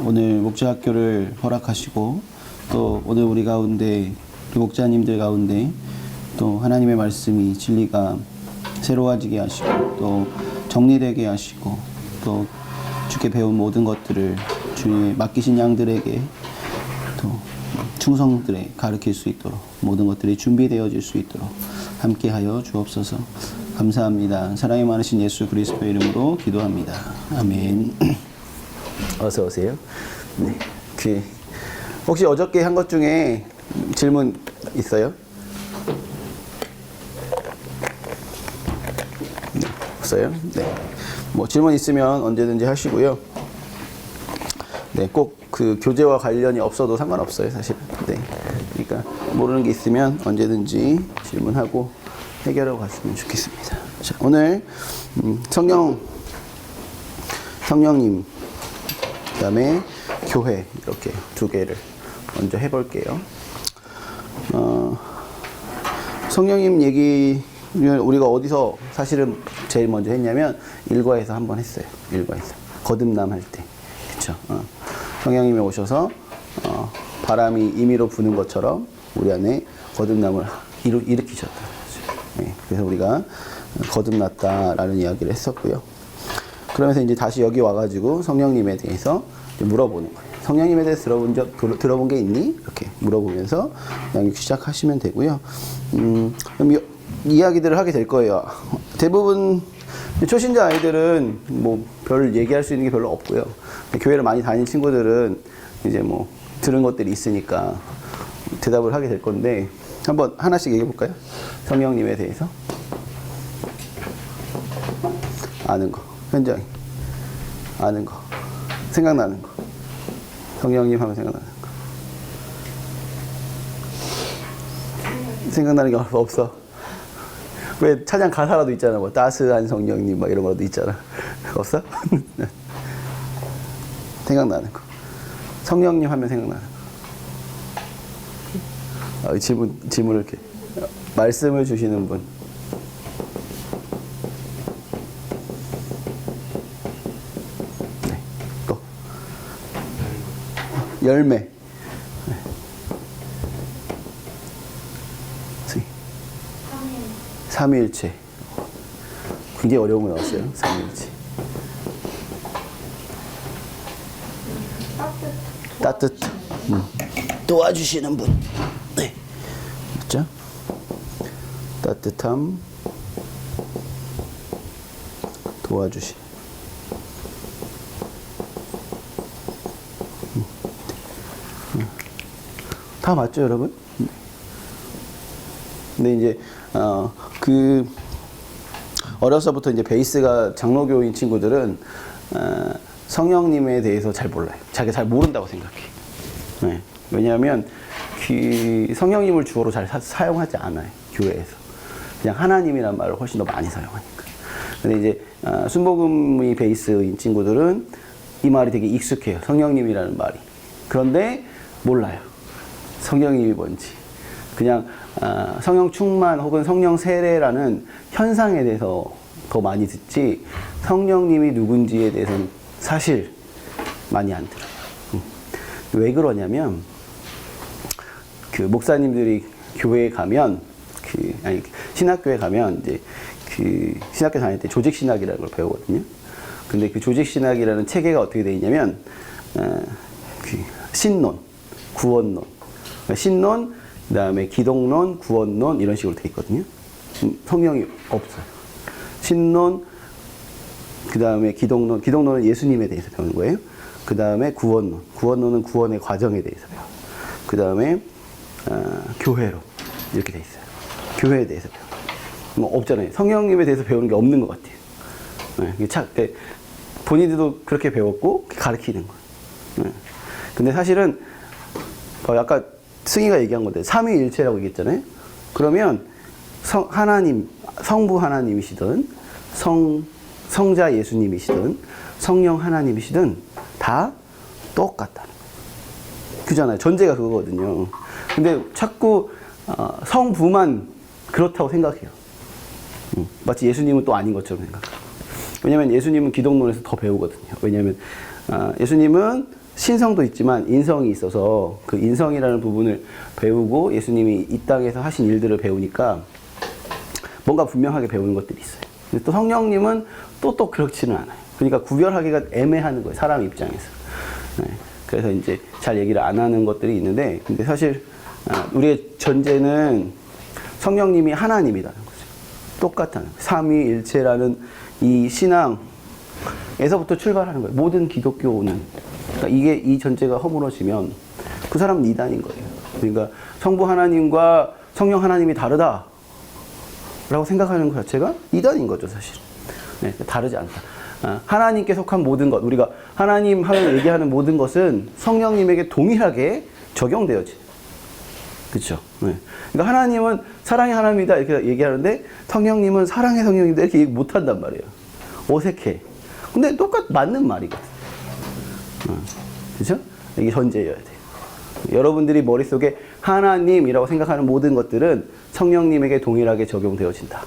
오늘 목자학교를 허락하시고 또 오늘 우리 가운데 목자님들 가운데 또 하나님의 말씀이 진리가 새로워지게 하시고 또 정리되게 하시고 또 주께 배운 모든 것들을 주님의 맡기신 양들에게 또 충성들에 가르칠 수 있도록 모든 것들이 준비되어질 수 있도록 함께하여 주옵소서. 감사합니다. 사랑이 많으신 예수 그리스도의 이름으로 기도합니다. 아멘. 어서 오세요. 네. 혹시 어저께 한 것 중에 질문 있어요? 네. 없어요? 네. 뭐 질문 있으면 언제든지 하시고요. 네, 꼭 그 교재와 관련이 없어도 상관없어요, 사실. 네. 그러니까 모르는 게 있으면 언제든지 질문하고 해결하고 갔으면 좋겠습니다. 자, 오늘 성령님, 그다음에 교회 이렇게 두 개를 먼저 해볼게요. 성령님 얘기 우리가 어디서 사실은 제일 먼저 했냐면 일과에서 한번 했어요. 일과에서 거듭남 할 때, 그렇죠? 성령님이 오셔서 바람이 임의로 부는 것처럼 우리 안에 거듭남을 일으키셨다. 네, 그래서 우리가 거듭났다라는 이야기를 했었고요. 그러면서 이제 다시 여기 와가지고 성령님에 대해서 물어보는 거예요. 성령님에 대해서 들어본 게 있니? 이렇게 물어보면서 그냥 시작하시면 되고요. 그럼 이야기들을 하게 될 거예요. 대부분 초신자 아이들은 뭐 별 얘기할 수 있는 게 별로 없고요. 교회를 많이 다닌 친구들은 이제 뭐 들은 것들이 있으니까 대답을 하게 될 건데 한번 하나씩 얘기해 볼까요? 성령님에 대해서 아는 거, 현장에 아는 거, 생각나는 거. 성령님 하면 생각나는 거. 생각나는 게 없어. 왜 찬양 가사라도 있잖아. 뭐 따스한 성령님 막 이런 거라도 있잖아. 없어? 생각나는 거. 성령님 하면 생각나는 거. 질문을 이렇게 말씀을 주시는 분. 네. 또 열매. 삼위일체. 굉장히 어려운 거 나왔어요. 삼위일체. 따뜻. 도와주시는 분. 네. 그렇죠? 따뜻함. 도와주시. 다 맞죠, 여러분? 근데 이제 어려서부터 이제 베이스가 장로교인 친구들은 성령님에 대해서 잘 몰라요. 자기가 잘 모른다고 생각해. 네. 왜냐하면 성령님을 주어로 잘 사용하지 않아요. 교회에서. 그냥 하나님이란 말을 훨씬 더 많이 사용하니까. 근데 이제 순복음이 베이스인 친구들은 이 말이 되게 익숙해요. 성령님이라는 말이. 그런데 몰라요. 성령님이 뭔지. 그냥 성령 충만 혹은 성령 세례라는 현상에 대해서 더 많이 듣지 성령님이 누군지에 대해서는 사실 많이 안 들어요. 왜 그러냐면 그 목사님들이 교회에 가면 신학교에 가면 이제 신학교 다닐 때 조직 신학이라는 걸 배우거든요. 근데 그 조직 신학이라는 체계가 어떻게 되어 있냐면 신론, 구원론, 신론 그 다음에 기독론, 구원론 이런 식으로 돼 있거든요. 성령이 없어요. 신론, 그 다음에 기독론, 기독론은 예수님에 대해서 배우는 거예요. 그 다음에 구원론, 구원론은 구원의 과정에 대해서 배워요. 그 다음에 교회론 이렇게 돼 있어요. 교회에 대해서 배워요. 뭐 없잖아요. 성령님에 대해서 배우는 게 없는 것 같아요. 네, 본인들도 그렇게 배웠고 가르치는 거예요. 네. 근데 사실은 아까 승희가 얘기한 건데 삼위일체라고 얘기했잖아요. 그러면 하나님, 성부 하나님이시든 성자 예수님이시든 성령 하나님이시든 다 똑같다. 그잖아요. 전제가 그거거든요. 근데 자꾸 성부만 그렇다고 생각해요. 마치 예수님은 또 아닌 것처럼 생각해요. 왜냐하면 예수님은 기독론에서 더 배우거든요. 왜냐하면 예수님은 신성도 있지만 인성이 있어서 그 인성이라는 부분을 배우고 예수님이 이 땅에서 하신 일들을 배우니까 뭔가 분명하게 배우는 것들이 있어요. 근데 또 성령님은 또 그렇지는 않아요. 그러니까 구별하기가 애매한 거예요. 사람 입장에서. 네. 그래서 이제 잘 얘기를 안 하는 것들이 있는데, 근데 사실 우리의 전제는 성령님이 하나님이라는 거죠. 똑같다는 거예요. 삼위일체라는 이 신앙에서부터 출발하는 거예요. 모든 기독교는. 그러니까 이게 이 전제가 허물어지면 그 사람은 이단인 거예요. 그러니까 성부 하나님과 성령 하나님이 다르다 라고 생각하는 것 자체가 이단인 거죠, 사실. 네, 다르지 않다. 하나님께 속한 모든 것, 우리가 하나님 하면 얘기하는 모든 것은 성령님에게 동일하게 적용되어지. 그렇죠? 네. 그러니까 하나님은 사랑의 하나님이다 이렇게 얘기하는데 성령님은 사랑의 성령이다 이렇게 얘기 못한단 말이에요. 어색해. 근데 맞는 말이거든. 그렇죠? 이게 전제여야 돼요. 여러분들이 머릿속에 하나님이라고 생각하는 모든 것들은 성령님에게 동일하게 적용되어진다.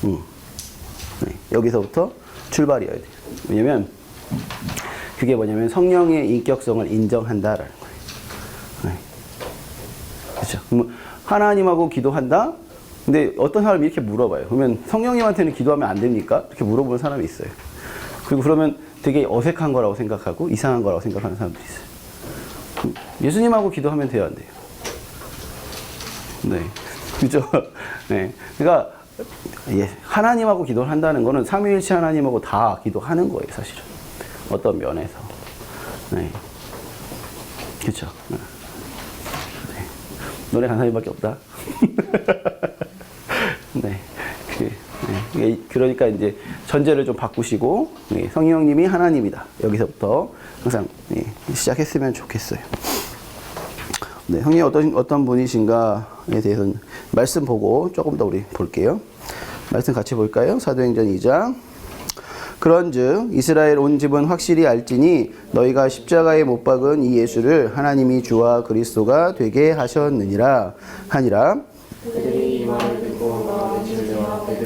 네. 여기서부터 출발이어야 돼요. 왜냐면 그게 뭐냐면 성령의 인격성을 인정한다라는 거예요. 네. 그렇죠? 그럼 하나님하고 기도한다? 근데 어떤 사람이 이렇게 물어봐요. 그러면 성령님한테는 기도하면 안 됩니까? 이렇게 물어보는 사람이 있어요. 그리고 그러면 되게 어색한 거라고 생각하고 이상한 거라고 생각하는 사람들이 있어요. 예수님하고 기도하면 돼요, 안 돼요? 네. 그죠? 네. 그러니까 하나님하고 기도를 한다는 거는 삼위일체 하나님하고 다 기도하는 거예요, 사실은. 어떤 면에서. 네. 그렇죠? 네. 노래 간사님밖에 없다. 네. 그러니까 이제 전제를 좀 바꾸시고 성령님이 하나님이다. 여기서부터 항상 시작했으면 좋겠어요. 네, 형님 어떤 분이신가에 대해서는 말씀 보고 조금 더 우리 볼게요. 말씀 같이 볼까요? 사도행전 2장. 그런즉 이스라엘 온 집은 확실히 알지니 너희가 십자가에 못 박은 이 예수를 하나님이 주와 그리스도가 되게 하셨느니라 하니라.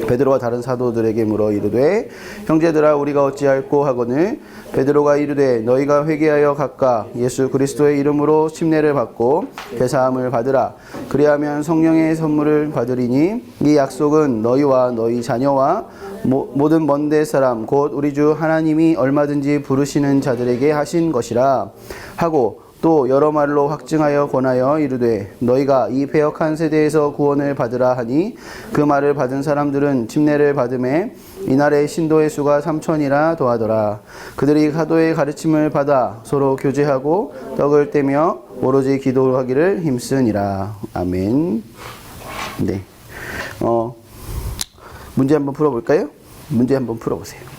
베드로가 다른 사도들에게 물어 이르되 형제들아 우리가 어찌할꼬 하거늘 베드로가 이르되 너희가 회개하여 각각 예수 그리스도의 이름으로 침례를 받고 회사함을 받으라. 그리하면 성령의 선물을 받으리니 이 약속은 너희와 너희 자녀와 모든 먼데 사람 곧 우리 주 하나님이 얼마든지 부르시는 자들에게 하신 것이라 하고 또 여러 말로 확증하여 권하여 이르되 너희가 이 패역한 세대에서 구원을 받으라 하니 그 말을 받은 사람들은 침례를 받음에 이날의 신도의 수가 3,000이라 더하더라. 그들이 사도의 가르침을 받아 서로 교제하고 떡을 떼며 오로지 기도하기를 힘쓰니라. 아멘. 네. 문제 한번 풀어볼까요? 문제 한번 풀어보세요.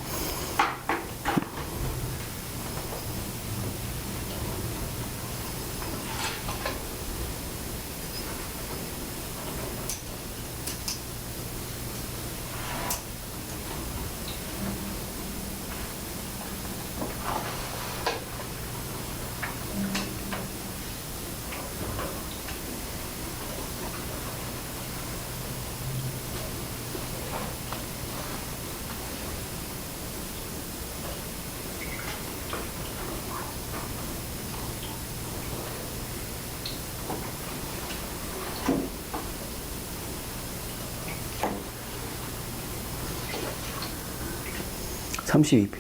(32페이지)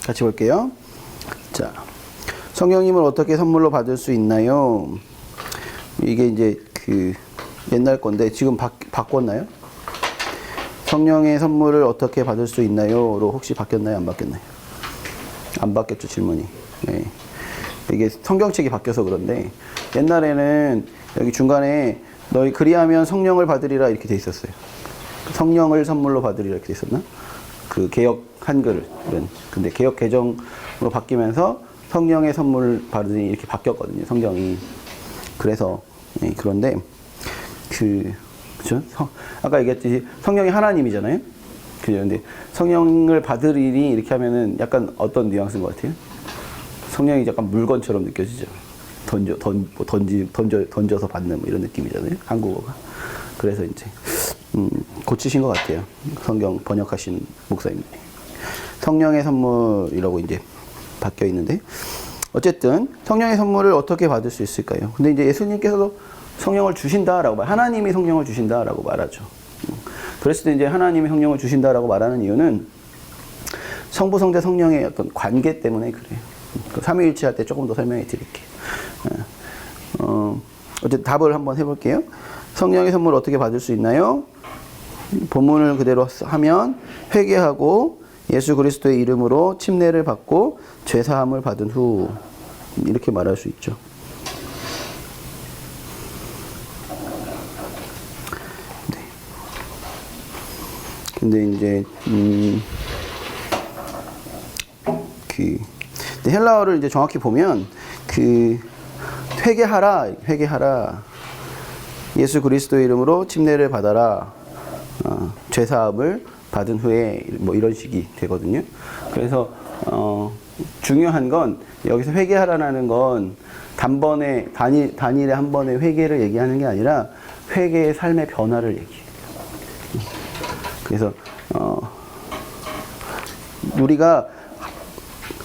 같이 볼게요. 자, 성령님을 어떻게 선물로 받을 수 있나요? 이게 이제 그 옛날 건데 지금 바꿨나요? 성령의 선물을 어떻게 받을 수 있나요?로 혹시 바뀌었나요? 안 바뀌었나요? 안 바뀌었죠, 질문이. 네. 이게 성경책이 바뀌어서 그런데 옛날에는 여기 중간에 너희 그리하면 성령을 받으리라 이렇게 돼 있었어요. 성령을 선물로 받으리라 이렇게 돼 있었나? 그 개역 한글은. 근데 개역 개정으로 바뀌면서 성령의 선물 받으니 이렇게 바뀌었거든요, 성경이. 그래서 네, 그런데 그죠? 아까 얘기했듯이 성령이 하나님이잖아요. 그죠? 근데 성령을 받으리니 이렇게 하면은 약간 어떤 뉘앙스인 것 같아요? 성령이 약간 물건처럼 느껴지죠. 던져서 받는 뭐 이런 느낌이잖아요, 한국어가. 그래서 이제 고치신 것 같아요, 성경 번역하신 목사님들이. 성령의 선물이라고 이제 바뀌어 있는데, 어쨌든 성령의 선물을 어떻게 받을 수 있을까요? 근데 이제 예수님께서도 성령을 주신다라고 하나님이 성령을 주신다라고 말하죠. 그랬을 때 이제 하나님이 성령을 주신다라고 말하는 이유는 성부, 성자, 성령의 어떤 관계 때문에 그래요. 삼위일체 할 때 조금 더 설명해 드릴게요. 어쨌든 답을 한번 해볼게요. 성령의 선물을 어떻게 받을 수 있나요? 본문을 그대로 하면 회개하고 예수 그리스도의 이름으로 침례를 받고 죄사함을 받은 후, 이렇게 말할 수 있죠. 네. 근데 이제 헬라어를 이제 정확히 보면 회개하라, 예수 그리스도의 이름으로 침례를 받아라, 죄사함을 받은 후에 뭐 이런 식이 되거든요. 그래서 중요한 건 여기서 회개하라는 건 단번에 단일에 한 번의 회개를 얘기하는 게 아니라 회개의 삶의 변화를 얘기해요. 그래서 우리가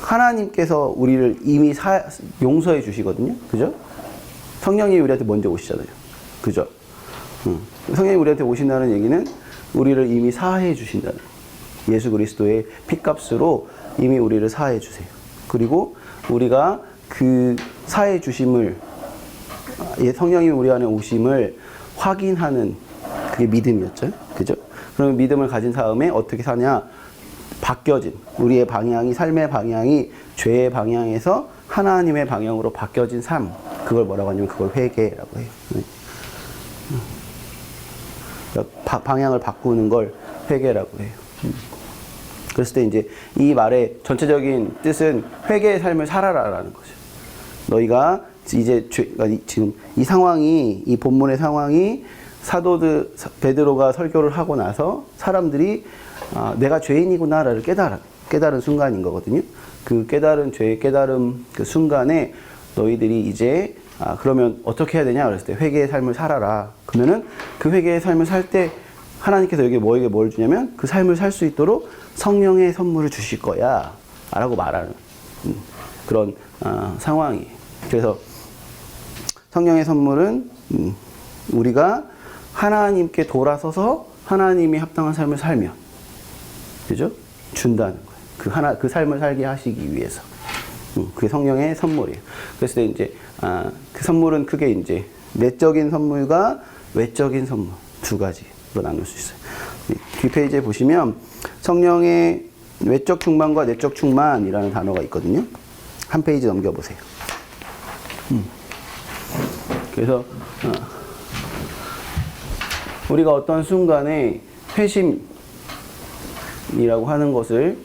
하나님께서 우리를 이미 용서해 주시거든요. 그죠? 성령이 우리한테 먼저 오시잖아요. 그죠? 성령이 우리한테 오신다는 얘기는 우리를 이미 사하해 주신다는, 예수 그리스도의 핏값으로 이미 우리를 사하해 주세요. 그리고 우리가 그 사해 주심을, 성령이 우리 안에 오심을 확인하는 그게 믿음이었죠. 그죠? 그러면 믿음을 가진 다음에 어떻게 사냐? 바뀌어진 우리의 방향이, 삶의 방향이 죄의 방향에서 하나님의 방향으로 바뀌어진 삶, 그걸 뭐라고 하냐면 그걸 회개라고 해요. 방향을 바꾸는 걸 회개라고 해요. 그랬을 때 이제 이 말의 전체적인 뜻은 회개의 삶을 살아라라는 거죠. 너희가 이제 지금 이 상황이, 이 본문의 상황이 사도들 베드로가 설교를 하고 나서 사람들이 내가 죄인이구나를 깨달은 순간인 거거든요. 그 깨달은 죄의 깨달음 그 순간에 너희들이 이제 그러면 어떻게 해야 되냐 그랬을 때 회개의 삶을 살아라. 그러면은 그 회개의 삶을 살 때 하나님께서 여기 너에게 뭘 주냐면 그 삶을 살 수 있도록 성령의 선물을 주실 거야 라고 말하는 그런 상황이에요. 그래서 성령의 선물은 우리가 하나님께 돌아서서 하나님이 합당한 삶을 살면, 그죠? 준다는 거예요. 그 삶을 살게 하시기 위해서. 그게 성령의 선물이에요. 그랬을 때 이제 그 선물은 크게 이제 내적인 선물과 외적인 선물 두 가지로 나눌 수 있어요. 뒷페이지에 보시면 성령의 외적 충만과 내적 충만이라는 단어가 있거든요. 한 페이지 넘겨보세요. 그래서 우리가 어떤 순간에 회심이라고 하는 것을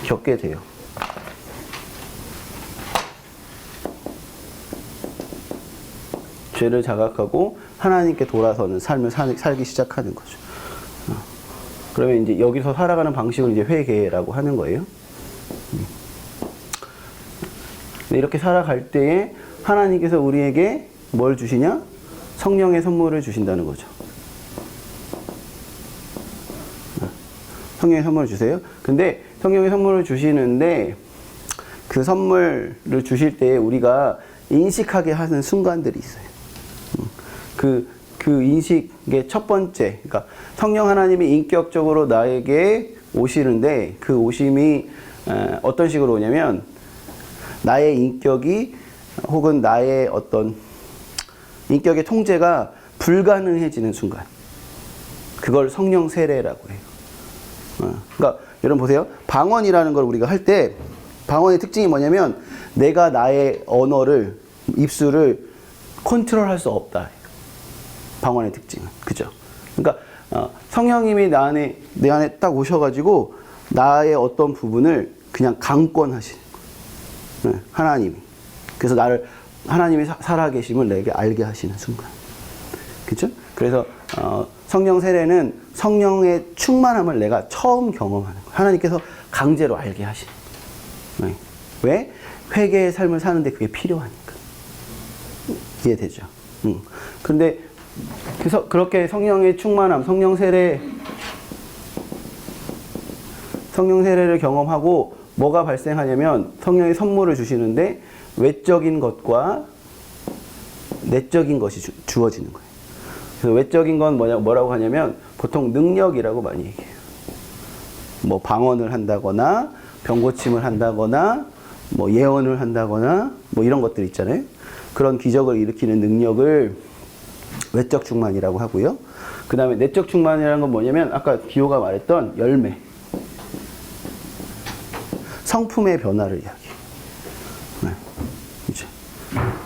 겪게 돼요. 죄를 자각하고 하나님께 돌아서는 삶을 살기 시작하는 거죠. 그러면 이제 여기서 살아가는 방식을 이제 회개라고 하는 거예요. 이렇게 살아갈 때에 하나님께서 우리에게 뭘 주시냐? 성령의 선물을 주신다는 거죠. 성령의 선물을 주세요. 근데 성령의 선물을 주시는데 그 선물을 주실 때 우리가 인식하게 하는 순간들이 있어요. 그 인식의 첫 번째, 그러니까 성령 하나님이 인격적으로 나에게 오시는데 그 오심이 어떤 식으로 오냐면 나의 인격이 혹은 나의 어떤 인격의 통제가 불가능해지는 순간, 그걸 성령 세례라고 해요. 그러니까 여러분 보세요. 방언이라는 걸 우리가 할 때 방언의 특징이 뭐냐면 내가 나의 언어를, 입술을 컨트롤할 수 없다. 방언의 특징은. 그죠? 그러니까 성령님이 내 안에 딱 오셔가지고 나의 어떤 부분을 그냥 강권하시는 거예요. 하나님이. 그래서 하나님이 살아계심을 내게 알게 하시는 순간. 그죠? 그래서 성령 세례는 성령의 충만함을 내가 처음 경험하는 거예요. 하나님께서 강제로 알게 하시는 거예요. 왜? 회개의 삶을 사는데 그게 필요하니까. 이해되죠? 그런데 그래서 그렇게 성령의 충만함, 성령 세례를 경험하고 뭐가 발생하냐면 성령의 선물을 주시는데 외적인 것과 내적인 것이 주어지는 거예요. 그래서 외적인 건 뭐라고 하냐면 보통 능력이라고 많이 얘기해요. 뭐 방언을 한다거나 병고침을 한다거나 뭐 예언을 한다거나 뭐 이런 것들 있잖아요. 그런 기적을 일으키는 능력을 외적 충만이라고 하고요. 그 다음에 내적 충만이라는 건 뭐냐면 아까 기호가 말했던 열매, 성품의 변화를 이야기해요. 그렇죠?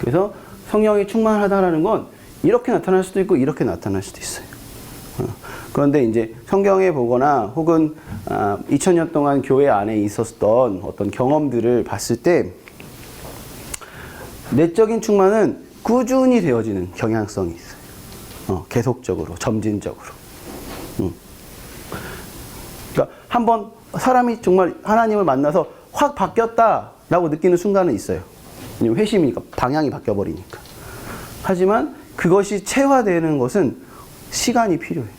그래서 성령이 충만하다라는 건 이렇게 나타날 수도 있고 이렇게 나타날 수도 있어요. 그런데 이제 성경에 보거나 혹은 2000년 동안 교회 안에 있었던 어떤 경험들을 봤을 때 내적인 충만은 꾸준히 되어지는 경향성이 있어요. 계속적으로, 점진적으로. 그러니까 한번 사람이 정말 하나님을 만나서 확 바뀌었다라고 느끼는 순간은 있어요. 왜냐면 회심이니까, 방향이 바뀌어버리니까. 하지만 그것이 체화되는 것은 시간이 필요해요.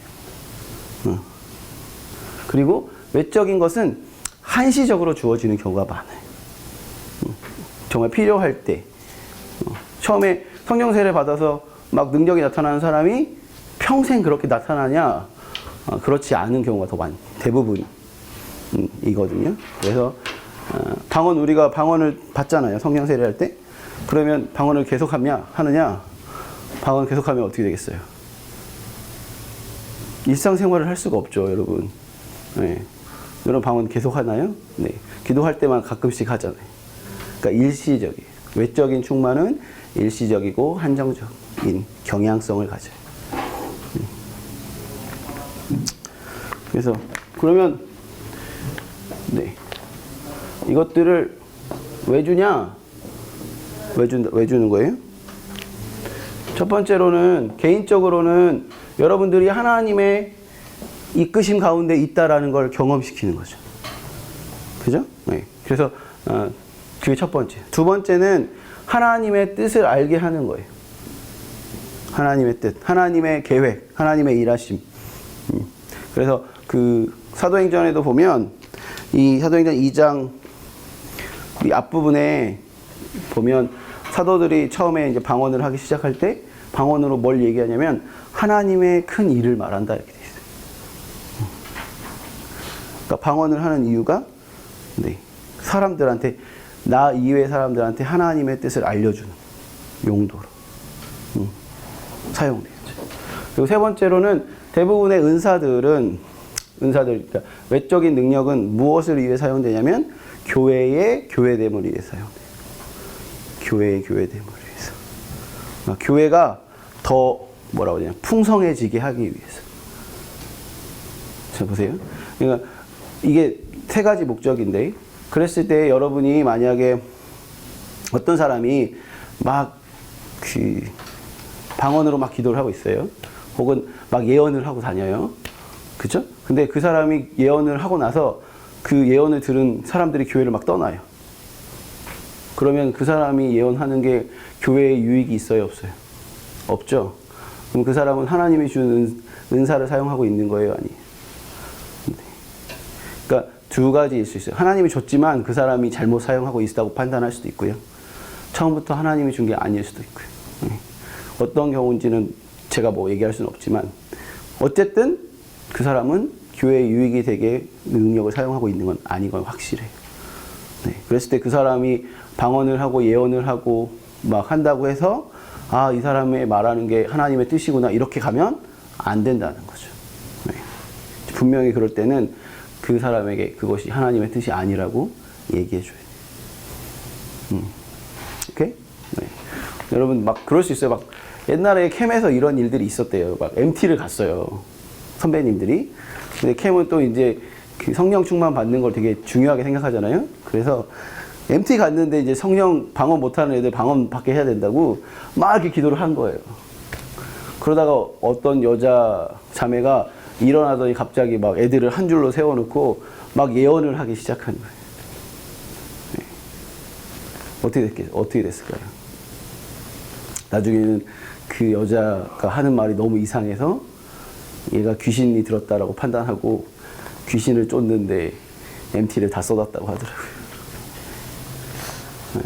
그리고 외적인 것은 한시적으로 주어지는 경우가 많아요. 정말 필요할 때. 처음에 성령 세례 받아서 막 능력이 나타나는 사람이 평생 그렇게 나타나냐? 그렇지 않은 경우가 더 대부분이거든요. 그래서 우리가 방언을 받잖아요. 성령 세례할 때. 그러면 방언을 계속 하느냐? 방언을 계속하면 어떻게 되겠어요? 일상생활을 할 수가 없죠, 여러분. 네. 여러분 방언 계속 하나요? 네. 기도할 때만 가끔씩 하잖아요. 그러니까 일시적이에요. 외적인 충만은 일시적이고 한정적인 경향성을 가져요. 그래서 그러면 네. 이것들을 왜 주냐? 왜 주는 거예요? 첫 번째로는 개인적으로는 여러분들이 하나님의 이끄심 가운데 있다라는 걸 경험시키는 거죠. 그죠? 네. 그래서 그게 첫 번째. 두 번째는 하나님의 뜻을 알게 하는 거예요. 하나님의 뜻, 하나님의 계획, 하나님의 일하심. 그래서 그 사도행전에도 보면 이 사도행전 2장 이 앞부분에 보면 사도들이 처음에 이제 방언을 하기 시작할 때 방언으로 뭘 얘기하냐면 하나님의 큰 일을 말한다 이렇게 돼 있어요. 그러니까 방언을 하는 이유가 네, 사람들한테 나 이외의 사람들한테 하나님의 뜻을 알려주는 용도로 사용되죠. 그리고 세 번째로는 대부분의 은사들 그러니까 외적인 능력은 무엇을 위해 사용되냐면 교회의 교회됨을 위해 사용돼요. 교회의 교회됨을 위해서. 교회가 더 뭐라고 하냐 풍성해지게 하기 위해서. 자 보세요. 그러니까 이게 세 가지 목적인데 그랬을 때 여러분이 만약에 어떤 사람이 막 그 방언으로 막 기도를 하고 있어요. 혹은 막 예언을 하고 다녀요. 그죠? 근데 그 사람이 예언을 하고 나서 그 예언을 들은 사람들이 교회를 막 떠나요. 그러면 그 사람이 예언하는 게 교회에 유익이 있어요, 없어요? 없죠? 그럼 그 사람은 하나님이 준 은사를 사용하고 있는 거예요, 아니에요? 그러니까 두 가지일 수 있어요. 하나님이 줬지만 그 사람이 잘못 사용하고 있다고 판단할 수도 있고요. 처음부터 하나님이 준 게 아닐 수도 있고요. 어떤 경우인지는 제가 뭐 얘기할 수는 없지만 어쨌든 그 사람은 교회에 유익이 되게 능력을 사용하고 있는 건 아닌 건 확실해요. 네. 그랬을 때 그 사람이 방언을 하고 예언을 하고 막 한다고 해서 아, 이 사람의 말하는 게 하나님의 뜻이구나 이렇게 가면 안 된다는 거죠. 네. 분명히 그럴 때는 그 사람에게 그것이 하나님의 뜻이 아니라고 얘기해 줘야 돼요. 오케이? 네. 여러분 막 그럴 수 있어요. 막 옛날에 캠에서 이런 일들이 있었대요. 막 MT를 갔어요. 선배님들이. 근데 캠은 또 이제 그 성령 충만 받는 걸 되게 중요하게 생각하잖아요. 그래서 MT 갔는데 이제 성령 방언 못하는 애들 방언 받게 해야 된다고 막 이렇게 기도를 한 거예요. 그러다가 어떤 여자 자매가 일어나더니 갑자기 막 애들을 한 줄로 세워놓고 막 예언을 하기 시작한 거예요. 네. 어떻게 됐을까요? 나중에는 그 여자가 하는 말이 너무 이상해서 얘가 귀신이 들었다라고 판단하고 귀신을 쫓는데 MT를 다 쏟았다고 하더라고요. 네.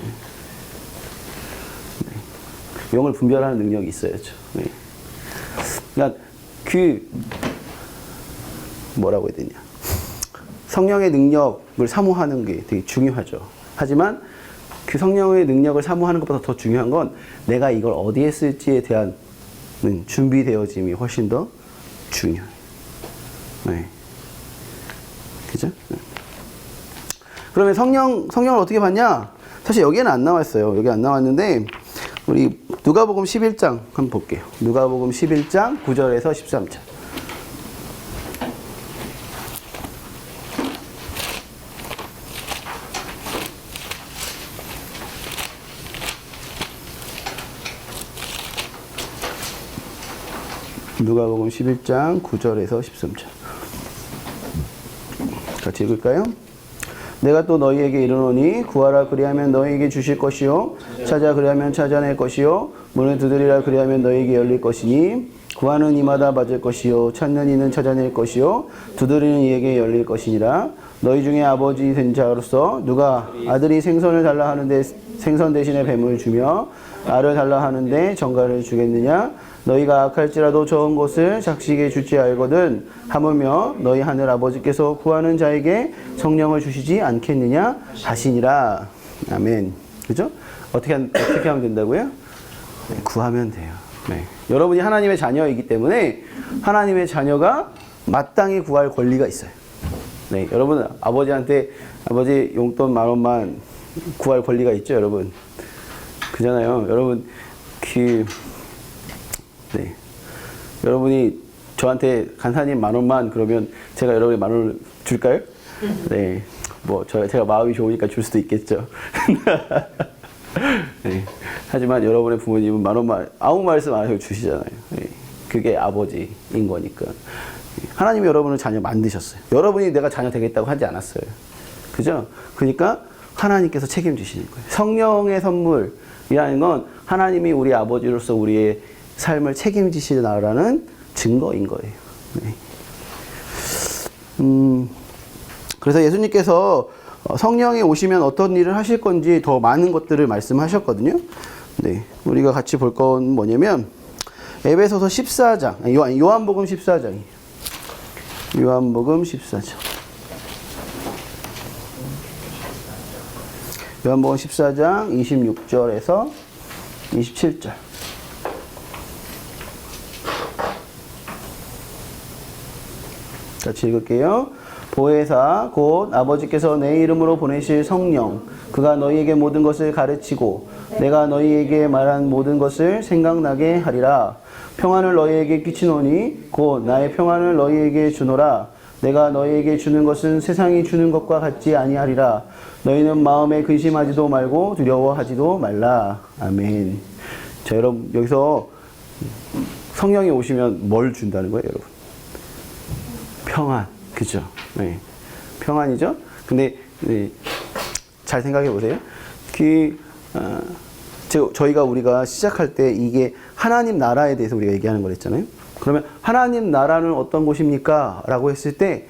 네. 영을 분별하는 능력이 있어야죠. 네. 그러니까 뭐라고 해야 되냐. 성령의 능력을 사모하는 게 되게 중요하죠. 하지만 그 성령의 능력을 사모하는 것보다 더 중요한 건 내가 이걸 어디에 쓸지에 대한 준비되어짐이 훨씬 더 중요해요. 네. 그죠? 네. 그러면 성령을 어떻게 받냐? 사실 여기에는 안 나왔어요. 여기 안 나왔는데 우리 누가복음 11장 한번 볼게요. 누가복음 11장 9절에서 13절. 누가복음 11장 9절에서 13절. 같이 읽을까요? 내가 또 너희에게 이르노니 구하라 그리하면 너희에게 주실 것이요 찾아 그리하면 찾아낼 것이요 문을 두드리라 그리하면 너희에게 열릴 것이니 구하는 이마다 받을 것이요 찾는 이는 찾아낼 것이요 두드리는 이에게 열릴 것이니라. 너희 중에 아버지 된 자로서 누가 아들이 생선을 달라 하는데 생선 대신에 뱀을 주며 알을 달라 하는데 정갈을 주겠느냐? 너희가 악할지라도 좋은 것을 작식에 주지 알거든 하물며 너희 하늘 아버지께서 구하는 자에게 성령을 주시지 않겠느냐 하시니라. 아멘. 그죠? 어떻게 하면 된다고요? 네, 구하면 돼요. 네. 여러분이 하나님의 자녀이기 때문에 하나님의 자녀가 마땅히 구할 권리가 있어요. 네, 여러분 아버지한테 아버지 용돈 10,000원만 구할 권리가 있죠, 여러분. 그잖아요. 여러분 네. 여러분이 저한테 간사님 10,000원만 그러면 제가 여러분이 10,000원을 줄까요? 네. 뭐 제가 마음이 좋으니까 줄 수도 있겠죠. 네. 하지만 여러분의 부모님은 10,000원만 아무 말씀 안 하고 주시잖아요. 네. 그게 아버지인 거니까. 하나님이 여러분을 자녀 만드셨어요. 여러분이 내가 자녀 되겠다고 하지 않았어요. 그죠? 그러니까 하나님께서 책임지시는 거예요. 성령의 선물이라는 건 하나님이 우리 아버지로서 우리의 삶을 책임지시나라는 증거인 거예요. 네. 그래서 예수님께서 성령이 오시면 어떤 일을 하실 건지 더 많은 것들을 말씀하셨거든요. 네. 우리가 같이 볼 건 뭐냐면 에베소서 14장, 요한복음 14장이에요. 요한복음 14장. 요한복음 14장 26절에서 27절. 같이 읽을게요. 보혜사 곧 아버지께서 내 이름으로 보내실 성령 그가 너희에게 모든 것을 가르치고 내가 너희에게 말한 모든 것을 생각나게 하리라. 평안을 너희에게 끼치노니 곧 나의 평안을 너희에게 주노라. 내가 너희에게 주는 것은 세상이 주는 것과 같지 아니하리라. 너희는 마음에 근심하지도 말고 두려워하지도 말라. 아멘. 자, 여러분 여기서 성령이 오시면 뭘 준다는 거예요, 여러분? 평안, 그죠? 네. 평안이죠? 근데 네. 잘 생각해 보세요. 우리가 시작할 때 이게 하나님 나라에 대해서 우리가 얘기하는 거랬잖아요. 그러면 하나님 나라는 어떤 곳입니까? 라고 했을 때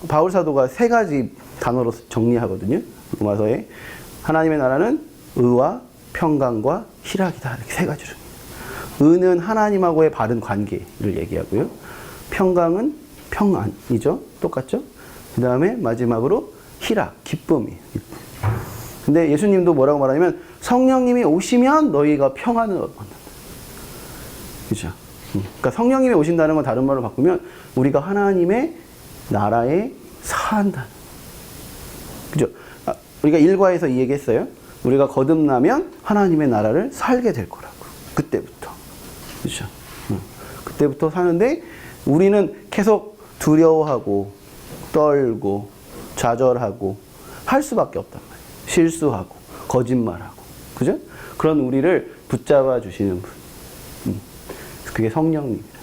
바울 사도가 3가지 단어로 정리하거든요. 로마서에 하나님의 나라는 의와 평강과 희락이다. 이렇게 3가지로. 의는 하나님하고의 바른 관계를 얘기하고요. 평강은 평안이죠. 똑같죠? 그 다음에 마지막으로 희락, 기쁨이에요. 기쁨. 근데 예수님도 뭐라고 말하냐면 성령님이 오시면 너희가 평안을 얻는다. 그죠? 그러니까 성령님이 오신다는 건 다른 말로 바꾸면 우리가 하나님의 나라에 산다. 그죠? 우리가 일과에서 이 얘기했어요. 우리가 거듭나면 하나님의 나라를 살게 될 거라고. 그때부터. 그죠? 그때부터 사는데 우리는 계속 두려워하고 떨고 좌절하고 할 수밖에 없단 말이에요. 실수하고 거짓말하고. 그죠? 그런 우리를 붙잡아 주시는 분. 그게 성령님이라는 거예요.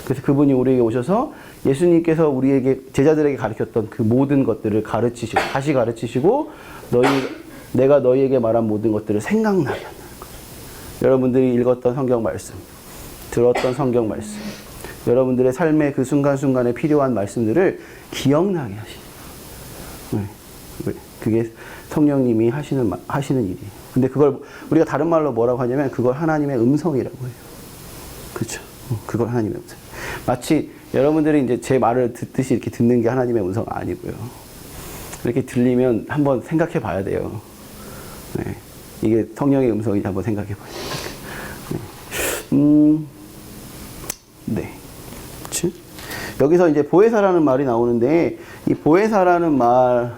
그래서 그분이 우리에게 오셔서 예수님께서 우리에게 제자들에게 가르쳤던 그 모든 것들을 가르치시고 다시 가르치시고 내가 너희에게 말한 모든 것들을 생각나게 하는 거죠. 여러분들이 읽었던 성경 말씀, 들었던 성경 말씀, 여러분들의 삶의 그 순간순간에 필요한 말씀들을 기억나게 하시는 거예요. 그게 성령님이 하시는 일이에요. 근데 그걸 우리가 다른 말로 뭐라고 하냐면 그걸 하나님의 음성이라고 해요. 그렇죠. 그걸 하나님의 음성. 마치 여러분들이 이제 제 말을 듣듯이 이렇게 듣는 게 하나님의 음성 아니고요. 이렇게 들리면 한번 생각해 봐야 돼요. 네. 이게 성령의 음성인지 한번 생각해 봐야 돼요. 네. 그치? 여기서 이제 보혜사라는 말이 나오는데, 이 보혜사라는 말은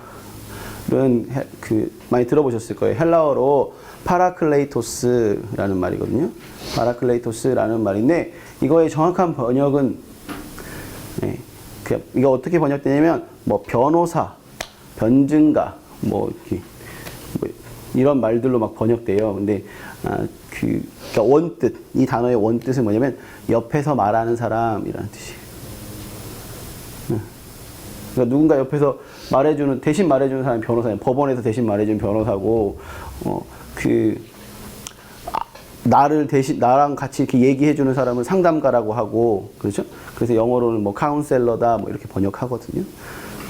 많이 들어보셨을 거예요. 헬라어로 파라클레이토스라는 말이거든요. 파라클레이토스라는 말인데, 이거의 정확한 번역은, 네, 이거 어떻게 번역되냐면, 뭐, 변호사, 변증가, 이런 말들로 막 번역돼요. 근데, 그러니까 원뜻, 이 단어의 원뜻은 뭐냐면, 옆에서 말하는 사람이라는 뜻이에요. 그러니까 누군가 옆에서 대신 말해주는 사람이 변호사예요. 법원에서 대신 말해주는 변호사고, 나랑 같이 이렇게 얘기해주는 사람은 상담가라고 하고, 그렇죠? 그래서 영어로는 뭐 카운셀러다, 뭐 이렇게 번역하거든요.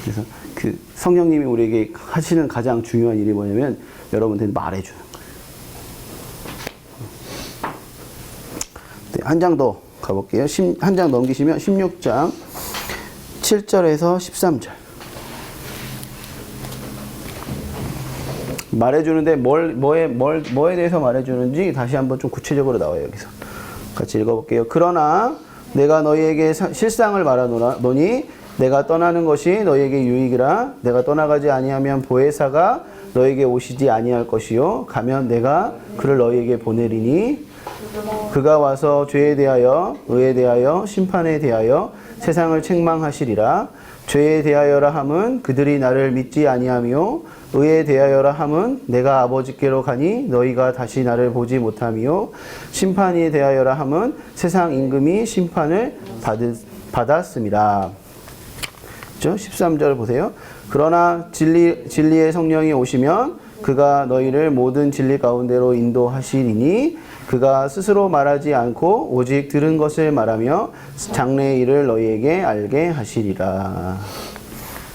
그래서 그 성령님이 우리에게 하시는 가장 중요한 일이 뭐냐면, 여러분들한테 말해주는 거예요. 네, 한 장 더 가볼게요. 한 장 넘기시면 16장 7절에서 13절. 말해주는데 뭐에 대해서 말해주는지 다시 한번 좀 구체적으로 나와요. 여기서 같이 읽어볼게요. 그러나 내가 너희에게 실상을 말하노니 내가 떠나는 것이 너희에게 유익이라. 내가 떠나가지 아니하면 보혜사가 너희에게 오시지 아니할 것이요 가면 내가 그를 너희에게 보내리니 그가 와서 죄에 대하여 의에 대하여 심판에 대하여 세상을 책망하시리라. 죄에 대하여라 함은 그들이 나를 믿지 아니하며 의에 대하여라 함은 내가 아버지께로 가니 너희가 다시 나를 보지 못하며 심판에 대하여라 함은 세상 임금이 심판을 받았습니다. 13절 보세요. 그러나 진리의 성령이 오시면 그가 너희를 모든 진리 가운데로 인도하시리니 그가 스스로 말하지 않고 오직 들은 것을 말하며 장래의 일을 너희에게 알게 하시리라.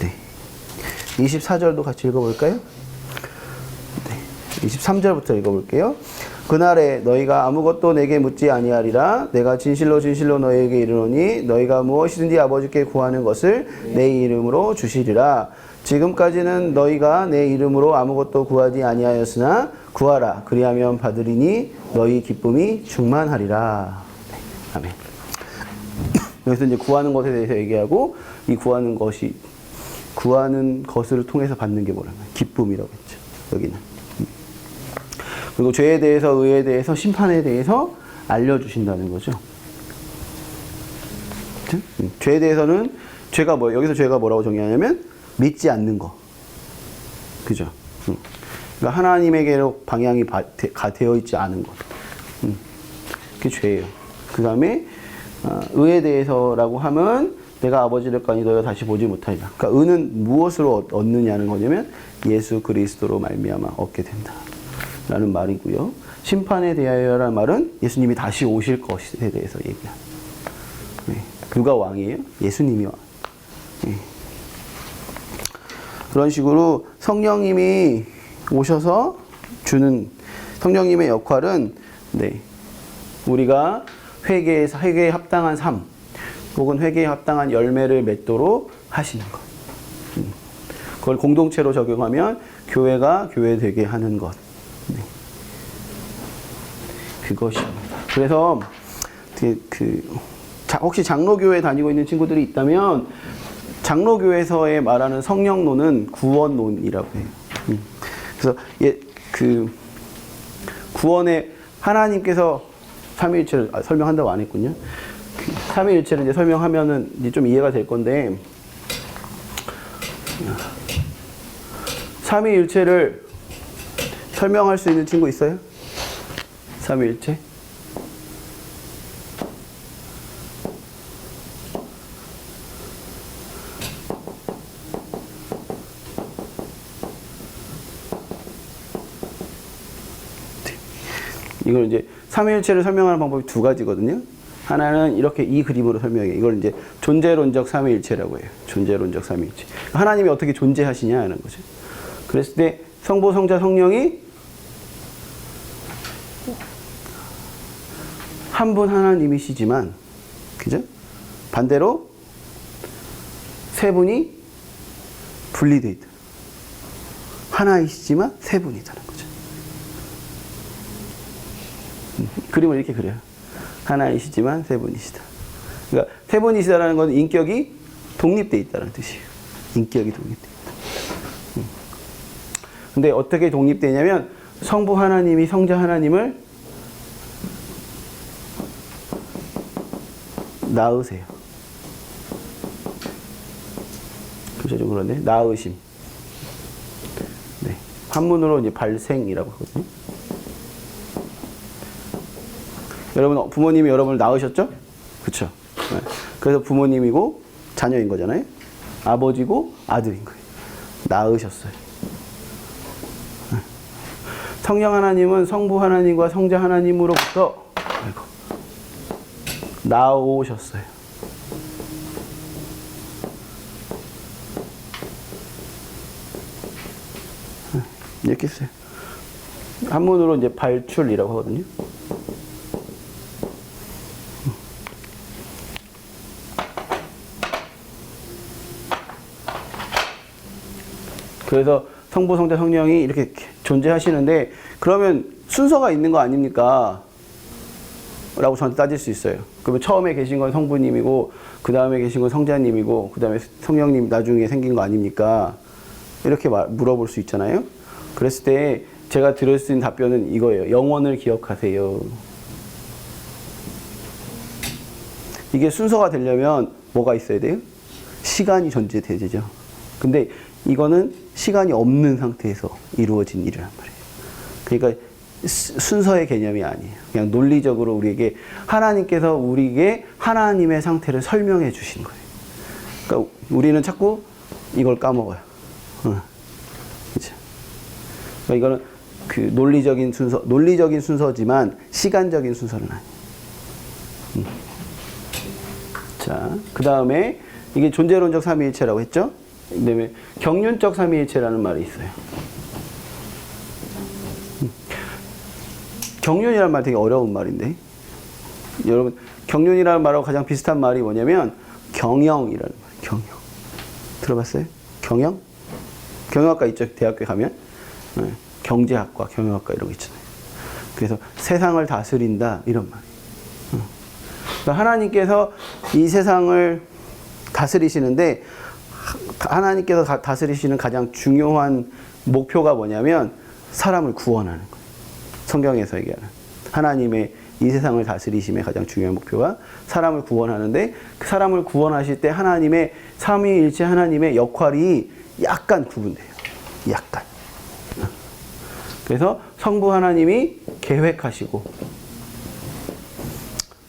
네. 24절도 같이 읽어볼까요? 네. 23절부터 읽어볼게요. 그날에 너희가 아무것도 내게 묻지 아니하리라. 내가 진실로 진실로 너희에게 이르노니 너희가 무엇이든지 아버지께 구하는 것을 내 이름으로 주시리라. 지금까지는 너희가 내 이름으로 아무것도 구하지 아니하였으나 구하라. 그리하면 받으리니 너희 기쁨이 충만하리라. 네, 아멘. 여기서 이제 구하는 것에 대해서 얘기하고 이 구하는 것을 통해서 받는 게 뭐라고요? 기쁨이라고 했죠. 여기는. 그리고 죄에 대해서, 의에 대해서, 심판에 대해서 알려주신다는 거죠. 죄에 대해서는 여기서 죄가 뭐라고 정의하냐면 믿지 않는 거. 그죠? 그러니까 하나님에게로 방향이 되어 있지 않은 것. 그게 죄예요. 그 다음에 의에 대해서라고 하면 내가 아버지를 가니 너희가 다시 보지 못하리라. 그러니까 의는 무엇으로 얻느냐는 거냐면 예수 그리스도로 말미암아 얻게 된다. 라는 말이고요. 심판에 대하여라는 말은 예수님이 다시 오실 것에 대해서 얘기합니다. 네. 누가 왕이에요? 예수님이 왕. 네. 그런 식으로 성령님이 오셔서 주는 성령님의 역할은 네. 우리가 회개에 합당한 삶 혹은 회개에 합당한 열매를 맺도록 하시는 것. 그걸 공동체로 적용하면 교회가 교회되게 하는 것. 네. 그것입니다. 그래서 혹시 장로교회 다니고 있는 친구들이 있다면 장로교회에서의 말하는 성령론은 구원론이라고 해요. 그래서 구원에 하나님께서 삼위일체를 설명한다고 안 했군요. 삼위일체를 이제 설명하면은 이제 좀 이해가 될 건데, 삼위일체를 설명할 수 있는 친구 있어요? 삼위일체? 이걸 이제 삼위일체를 설명하는 방법이 두 가지거든요. 하나는 이렇게 이 그림으로 설명해요. 이걸 이제 존재론적 삼위일체라고 해요. 존재론적 삼위일체. 하나님이 어떻게 존재하시냐는 거죠. 그랬을 때 성부, 성자, 성령이 한 분 하나님이시지만, 그죠? 반대로 세 분이 분리되어 있다. 하나이시지만 세 분이다는 거죠. 그림을 이렇게 그려요. 하나이시지만 세 분이시다. 그러니까 세 분이시다라는 건 인격이 독립되어 있다는 뜻이에요. 인격이 독립되어 있다. 근데 어떻게 독립되냐면 성부 하나님이 성자 하나님을 낳으세요. 글자 좀 그런데 낳으심. 네. 한문으로 이제 발생이라고 하거든요. 여러분, 부모님이 여러분을 낳으셨죠? 그쵸? 네. 그래서 부모님이고 자녀인 거잖아요. 아버지고 아들인 거예요. 낳으셨어요. 네. 성령 하나님은 성부 하나님과 성자 하나님으로부터 나오셨어요. 네. 이렇게 써요. 한문으로 이제 발출이라고 하거든요. 그래서 성부, 성자, 성령이 이렇게 존재하시는데, 그러면 순서가 있는 거 아닙니까? 라고 저한테 따질 수 있어요. 그러면 처음에 계신 건 성부님이고, 그 다음에 계신 건 성자님이고, 그 다음에 성령님 나중에 생긴 거 아닙니까? 이렇게 물어볼 수 있잖아요. 그랬을 때 제가 들을 수 있는 답변은 이거예요. 영원을 기억하세요. 이게 순서가 되려면 뭐가 있어야 돼요? 시간이 존재되죠. 근데 이거는 시간이 없는 상태에서 이루어진 일이란 말이에요. 그러니까 순서의 개념이 아니에요. 그냥 논리적으로 우리에게 하나님께서 우리에게 하나님의 상태를 설명해 주신 거예요. 그러니까 우리는 자꾸 이걸 까먹어요. 그렇죠? 그러니까 이거는 그 논리적인 순서지만 시간적인 순서는 아니에요. 자, 그 다음에 이게 존재론적 삼위일체라고 했죠? 그다음에 경륜적 삼위일체라는 말이 있어요. 경륜이라는 말 되게 어려운 말인데, 여러분 경륜이라는 말하고 가장 비슷한 말이 뭐냐면 경영이라는 말이에요. 경영. 들어봤어요? 경영? 경영학과 있죠. 대학교 가면 네. 경제학과, 경영학과 이런 거 있잖아요. 그래서 세상을 다스린다 이런 말이에요. 그러니까 하나님께서 이 세상을 다스리시는데, 하나님께서 다스리시는 가장 중요한 목표가 뭐냐면 사람을 구원하는 거예요. 성경에서 얘기하는 하나님의 이 세상을 다스리심의 가장 중요한 목표가 사람을 구원하는데, 그 사람을 구원하실 때 하나님의 삼위일체 하나님의 역할이 약간 구분돼요. 약간. 그래서 성부 하나님이 계획하시고,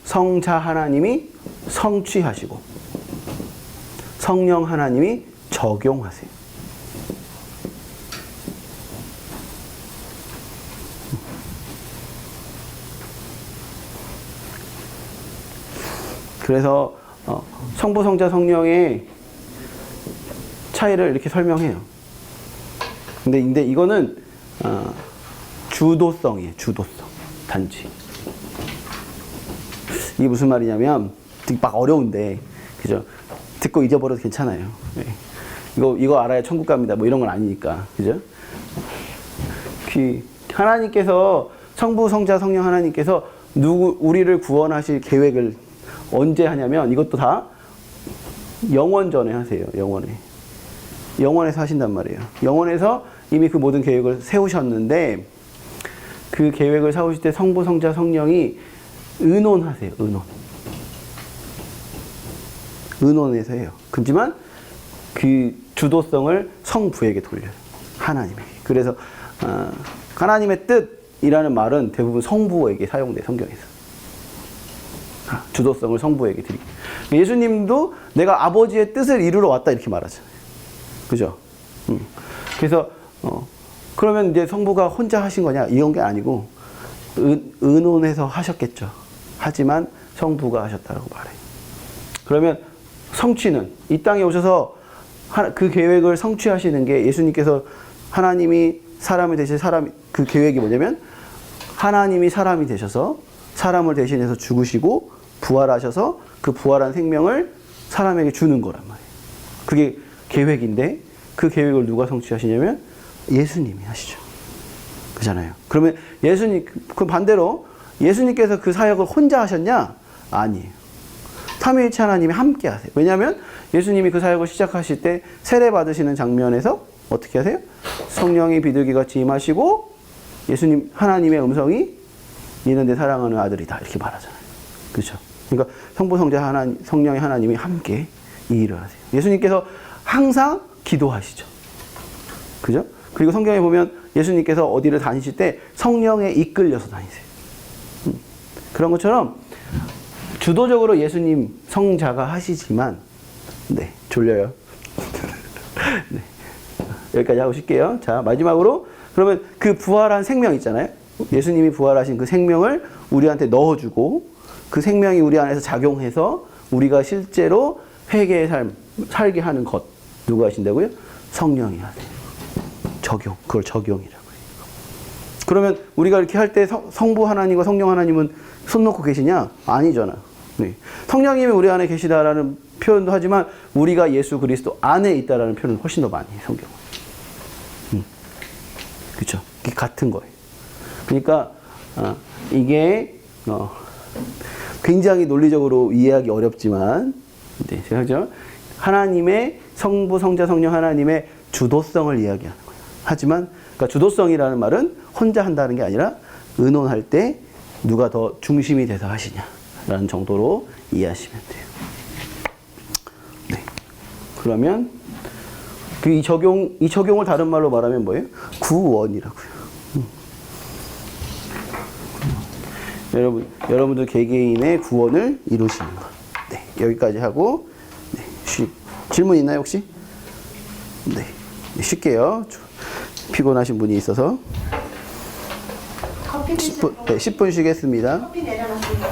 성자 하나님이 성취하시고, 성령 하나님이 적용하세요. 그래서 성부, 성자, 성령의 차이를 이렇게 설명해요. 근데 이거는 주도성이에요. 주도성. 단지. 이게 무슨 말이냐면 되게 막 어려운데, 그죠? 듣고 잊어버려도 괜찮아요. 네. 이거 알아야 천국 갑니다. 뭐 이런 건 아니니까. 그죠? 하나님께서 성부, 성자, 성령 하나님께서 우리를 구원하실 계획을 언제 하냐면 이것도 다 영원 전에 하세요. 영원에서 하신단 말이에요. 영원에서 이미 그 모든 계획을 세우셨는데 그 계획을 세우실 때 성부, 성자, 성령이 의논하세요. 의논해서 해요. 그렇지만 그 주도성을 성부에게 돌려요. 하나님에게. 그래서 하나님의 뜻이라는 말은 대부분 성부에게 사용돼요. 성경에서. 주도성을 성부에게 드리고. 예수님도 내가 아버지의 뜻을 이루러 왔다 이렇게 말하잖아요. 그죠? 그래서 그러면 이제 성부가 혼자 하신 거냐? 이런 게 아니고 의논해서 하셨겠죠. 하지만 성부가 하셨다고 말해요. 그러면 성취는 이 땅에 오셔서 그 계획을 성취하시는 게 예수님께서 하나님이 사람이 되실 그 계획이 뭐냐면 하나님이 사람이 되셔서 사람을 대신해서 죽으시고 부활하셔서 그 부활한 생명을 사람에게 주는 거란 말이에요. 그게 계획인데 그 계획을 누가 성취하시냐면 예수님이 하시죠. 그잖아요. 그러면 그 반대로 예수님께서 그 사역을 혼자 하셨냐? 아니에요. 삼위일체 하나님이 함께 하세요. 왜냐하면 예수님이 그 사역을 시작하실 때 세례 받으시는 장면에서 어떻게 하세요? 성령이 비둘기같이 임하시고 예수님 하나님의 음성이 이는 내 사랑하는 아들이다 이렇게 말하잖아요. 그렇죠? 그러니까 성부, 성자, 성령의 하나님이 함께 이 일을 하세요. 예수님께서 항상 기도하시죠. 그죠? 그리고 성경에 보면 예수님께서 어디를 다니실 때 성령에 이끌려서 다니세요. 그런 것처럼 주도적으로 예수님 성자가 하시지만 네, 졸려요. 네. 여기까지 하고 쉴게요. 자, 마지막으로 그러면 그 부활한 생명 있잖아요. 예수님이 부활하신 그 생명을 우리한테 넣어주고 그 생명이 우리 안에서 작용해서 우리가 실제로 회개의 삶 살게 하는 것 누가 하신다고요? 성령이 하세요. 그걸 적용이라고 해요. 그러면 우리가 이렇게 할 때 성부 하나님과 성령 하나님은 손 놓고 계시냐? 아니잖아. 네. 성령님이 우리 안에 계시다라는 표현도 하지만 우리가 예수 그리스도 안에 있다라는 표현은 훨씬 더 많이 해요, 성경은. 그렇죠? 이게 같은 거예요. 그러니까 이게 굉장히 논리적으로 이해하기 어렵지만 네, 제가 하나님의 성부, 성자, 성령 하나님의 주도성을 이야기하는 거예요. 하지만 그러니까 주도성이라는 말은 혼자 한다는 게 아니라 의논할 때 누가 더 중심이 돼서 하시냐라는 정도로 이해하시면 돼요. 네. 그러면 이 적용을 다른 말로 말하면 뭐예요? 구원이라고요. 여러분들 개개인의 구원을 이루시는 것. 네, 여기까지 하고 네, 질문 있나요 혹시? 네, 쉴게요. 피곤하신 분이 있어서 10분 쉬겠습니다.